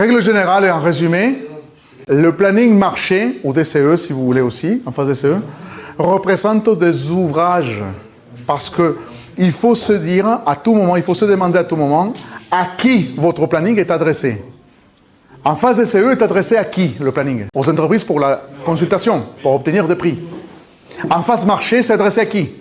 Règle générale et en résumé, le planning marché, ou DCE si vous voulez aussi, en phase DCE, représente des ouvrages. Parce que il faut se dire à tout moment, il faut se demander à tout moment à qui votre planning est adressé. En phase DCE est adressé à qui le planning? Aux entreprises pour la consultation, pour obtenir des prix. En phase marché, c'est adressé à qui?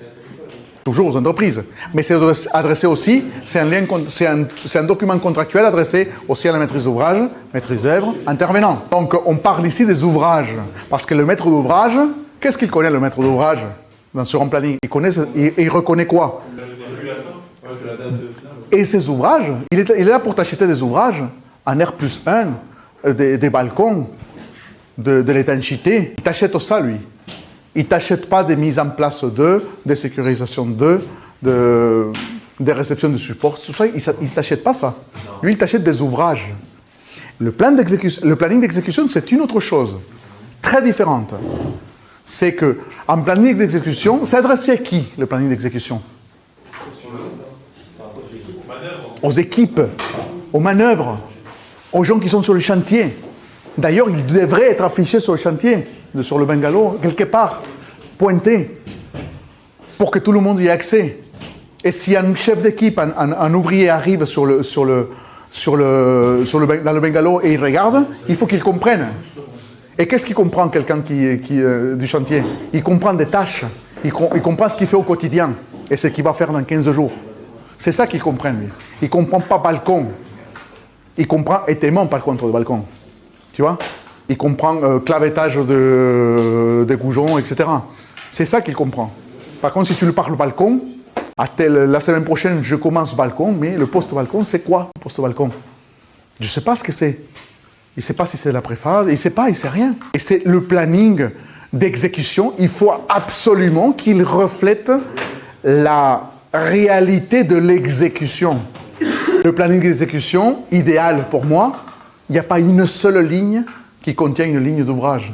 Toujours aux entreprises. Mais c'est adressé aussi, c'est un document contractuel adressé aussi à la maîtrise d'ouvrage, maîtrise d'œuvre, intervenant. Donc on parle ici des ouvrages. Parce que le maître d'ouvrage, qu'est-ce qu'il connaît le maître d'ouvrage dans ce rond planning? Il reconnaît quoi? Et ces ouvrages, il est là pour t'acheter des ouvrages en R+1, des balcons, de l'étanchéité. Il t'achète ça, lui. Il ne t'achète pas des mises en place des sécurisations des réceptions de support. Tout ça, il ne t'achète pas ça. Lui, il t'achète des ouvrages. Le planning d'exécution, c'est une autre chose, très différente. C'est qu'en planning d'exécution, c'est adressé à qui, le planning d'exécution? Aux équipes, aux manœuvres, aux gens qui sont sur le chantier. D'ailleurs, il devrait être affiché sur le chantier, sur le bungalow, quelque part, pointé, pour que tout le monde y ait accès. Et si un chef d'équipe, un ouvrier arrive dans le bungalow et il regarde, il faut qu'il comprenne. Et qu'est-ce qu'il comprend, quelqu'un du chantier? Il comprend des tâches, il comprend ce qu'il fait au quotidien, et ce qu'il va faire dans 15 jours. C'est ça qu'il comprend, lui. Il ne comprend pas balcon. Il comprend étaiement, par contre, de balcon. Tu vois? Il comprend clavetage des goujons, etc. C'est ça qu'il comprend. Par contre, si tu lui parles balcon, la semaine prochaine, je commence balcon, mais le poste-balcon, c'est quoi, le poste-balcon? Je ne sais pas ce que c'est. Il ne sait pas si c'est de la préphase, il ne sait pas, il ne sait rien. Et c'est le planning d'exécution, il faut absolument qu'il reflète la réalité de l'exécution. Le planning d'exécution, idéal pour moi, il n'y a pas une seule ligne qui contient une ligne d'ouvrage.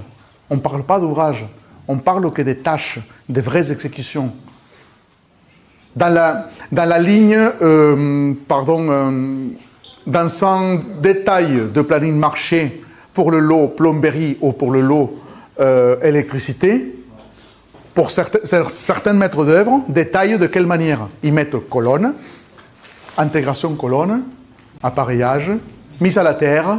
On ne parle pas d'ouvrage, on parle que des tâches, des vraies exécutions. Dans la ligne, dans son détail de planning marché pour le lot plomberie ou pour le lot électricité, pour certains maîtres d'œuvre, détaillent de quelle manière. Ils mettent colonne, intégration colonne, appareillage, mise à la terre,